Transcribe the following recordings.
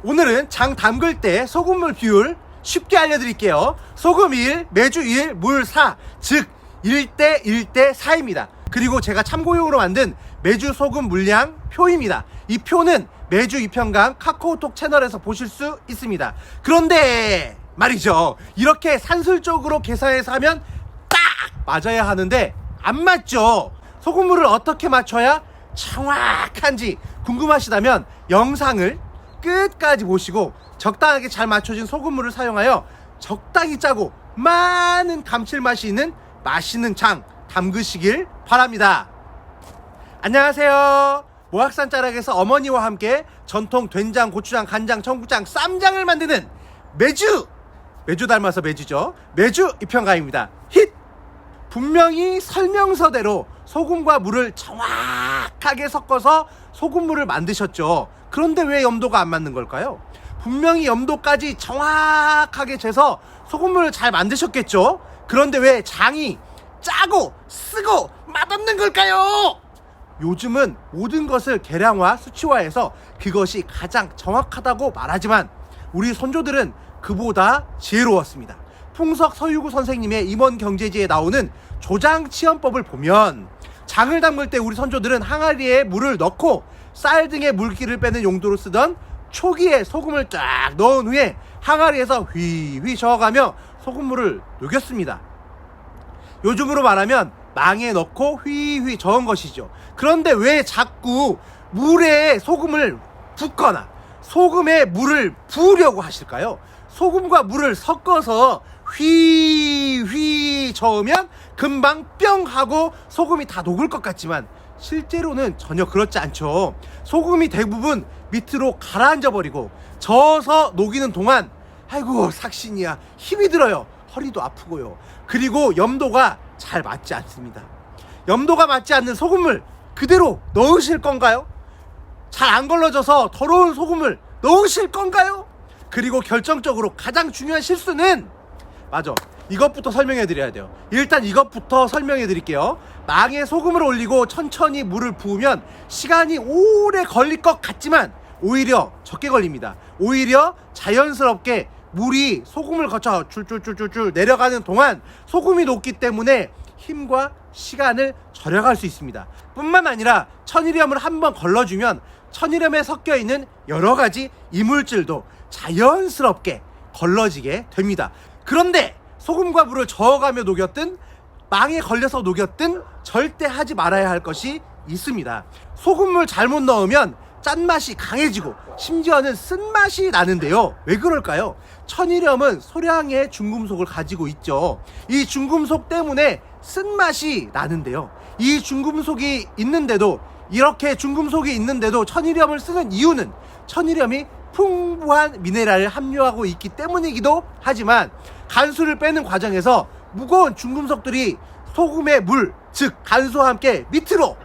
오늘은 장 담글 때 소금물 비율 쉽게 알려드릴게요. 소금 1, 메주 1, 물 4, 즉 1대 1대 4입니다. 그리고 제가 참고용으로 만든 메주 소금 물량 표입니다. 이 표는 메주 이평강 카카오톡 채널에서 보실 수 있습니다. 그런데 말이죠, 이렇게 산술적으로 계산해서 하면 딱 맞아야 하는데 안 맞죠. 소금물을 어떻게 맞춰야 정확한지 궁금하시다면 영상을 끝까지 보시고 적당하게 잘 맞춰진 소금물을 사용하여 적당히 짜고 많은 감칠맛이 있는 맛있는 장 담그시길 바랍니다. 안녕하세요. 모악산 자락에서 어머니와 함께 전통 된장, 고추장, 간장, 청국장, 쌈장을 만드는 메주 닮아서 메주죠. 메주 이평가입니다. 힛! 분명히 설명서대로 소금과 물을 정확하게 섞어서 소금물을 만드셨죠. 그런데 왜 염도가 안 맞는 걸까요? 분명히 염도까지 정확하게 재서 소금물을 잘 만드셨겠죠. 그런데 왜 장이 짜고 쓰고 맛없는 걸까요? 요즘은 모든 것을 계량화, 수치화해서 그것이 가장 정확하다고 말하지만 우리 선조들은 그보다 지혜로웠습니다. 풍석 서유구 선생님의 임원경제지에 나오는 조장치연법을 보면 장을 담글 때 우리 선조들은 항아리에 물을 넣고 쌀 등의 물기를 빼는 용도로 쓰던 초기에 소금을 쫙 넣은 후에 항아리에서 휘휘 저어가며 소금물을 녹였습니다. 요즘으로 말하면 망에 넣고 휘휘 저은 것이죠. 그런데 왜 자꾸 물에 소금을 붓거나 소금에 물을 부으려고 하실까요? 소금과 물을 섞어서 휘휘 저으면 금방 뿅 하고 소금이 다 녹을 것 같지만 실제로는 전혀 그렇지 않죠. 소금이 대부분 밑으로 가라앉아 버리고 저어서 녹이는 동안 아이고 삭신이야 힘이 들어요. 허리도 아프고요. 그리고 염도가 잘 맞지 않습니다. 염도가 맞지 않는 소금물 그대로 넣으실 건가요? 잘 안 걸러져서 더러운 소금을 넣으실 건가요? 그리고 결정적으로 가장 중요한 실수는 맞아, 이것부터 설명해 드려야 돼요. 일단 이것부터 설명해 드릴게요. 망에 소금을 올리고 천천히 물을 부으면 시간이 오래 걸릴 것 같지만 오히려 적게 걸립니다. 오히려 자연스럽게 물이 소금을 거쳐 줄줄줄줄줄 내려가는 동안 소금이 녹기 때문에 힘과 시간을 절약할 수 있습니다. 뿐만 아니라 천일염을 한번 걸러주면 천일염에 섞여있는 여러가지 이물질도 자연스럽게 걸러지게 됩니다. 그런데 소금과 물을 저어가며 녹였든 망에 걸려서 녹였든 절대 하지 말아야 할 것이 있습니다. 소금물 잘못 넣으면 짠맛이 강해지고 심지어는 쓴맛이 나는데요. 왜 그럴까요? 천일염은 소량의 중금속을 가지고 있죠. 이 중금속 때문에 쓴맛이 나는데요. 이 중금속이 있는데도 이렇게 중금속이 있는데도 천일염을 쓰는 이유는 천일염이 풍부한 미네랄을 함유하고 있기 때문이기도 하지만 간수를 빼는 과정에서 무거운 중금속들이 소금의 물, 즉 간수와 함께 밑으로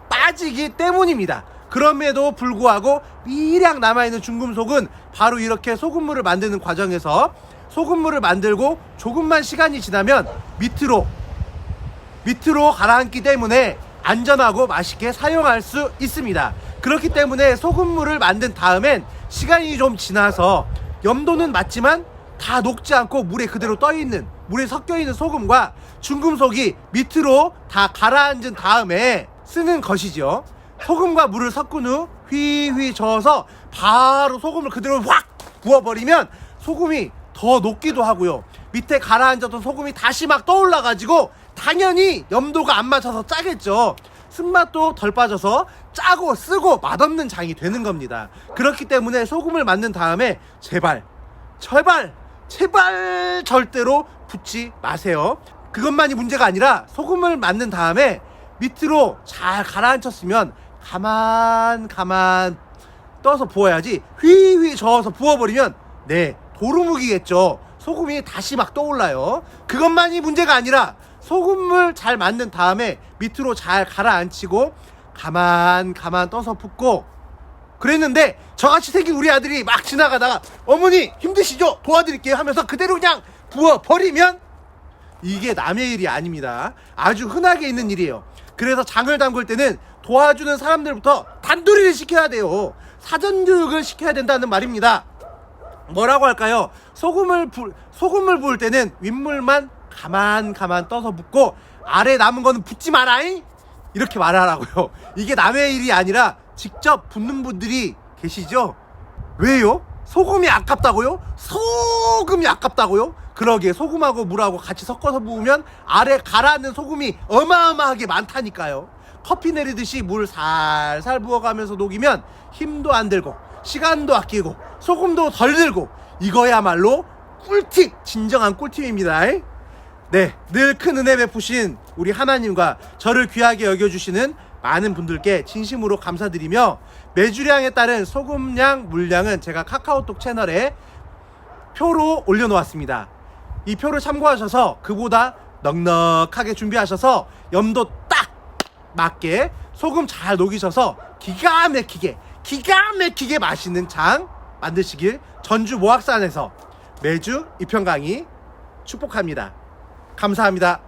빠지기 때문입니다. 그럼에도 불구하고 미량 남아있는 중금속은 바로 이렇게 소금물을 만드는 과정에서 소금물을 만들고 조금만 시간이 지나면 밑으로 가라앉기 때문에 안전하고 맛있게 사용할 수 있습니다. 그렇기 때문에 소금물을 만든 다음엔 시간이 좀 지나서 염도는 맞지만 다 녹지 않고 물에 그대로 떠있는, 물에 섞여있는 소금과 중금속이 밑으로 다 가라앉은 다음에 쓰는 것이죠. 소금과 물을 섞은 후 휘휘 저어서 바로 소금을 그대로 확 부어버리면 소금이 더 녹기도 하고요. 밑에 가라앉았던 소금이 다시 막 떠올라가지고 당연히 염도가 안 맞춰서 짜겠죠. 쓴맛도 덜 빠져서 짜고 쓰고 맛없는 장이 되는 겁니다. 그렇기 때문에 소금을 만든 다음에 제발 절대로 붓지 마세요. 그것만이 문제가 아니라 소금을 만든 다음에 밑으로 잘 가라앉혔으면 가만 떠서 부어야지 휘휘 저어서 부어버리면 도루묵이겠죠. 소금이 다시 막 떠올라요. 그것만이 문제가 아니라 소금물 잘 만든 다음에 밑으로 잘 가라앉히고 가만 떠서 붓고 그랬는데 저같이 생긴 우리 아들이 막 지나가다가 어머니 힘드시죠? 도와드릴게요 하면서 그대로 그냥 부어버리면 이게 남의 일이 아닙니다. 아주 흔하게 있는 일이에요. 그래서 장을 담글 때는 도와주는 사람들부터 단도리를 시켜야 돼요. 사전교육을 시켜야 된다는 말입니다. 뭐라고 할까요? 소금을 부을 때는 윗물만 가만 떠서 붓고 아래 남은 거는 붓지 마라잉, 이렇게 말하라고요. 이게 남의 일이 아니라 직접 붓는 분들이 계시죠? 왜요? 소금이 아깝다고요? 소금이 아깝다고요? 그러게, 소금하고 물하고 같이 섞어서 부으면 아래 가라앉는 소금이 어마어마하게 많다니까요. 커피 내리듯이 물 살살 부어가면서 녹이면 힘도 안 들고 시간도 아끼고 소금도 덜 들고, 이거야말로 꿀팁, 진정한 꿀팁입니다. 네, 늘 큰 은혜 베푸신 우리 하나님과 저를 귀하게 여겨주시는 많은 분들께 진심으로 감사드리며, 매주량에 따른 소금량, 물량은 제가 카카오톡 채널에 표로 올려놓았습니다. 이 표를 참고하셔서 그보다 넉넉하게 준비하셔서 염도 딱 맞게 소금 잘 녹이셔서 기가 막히게 맛있는 장 만드시길 전주 모악산에서 매주 이평강이 축복합니다. 감사합니다.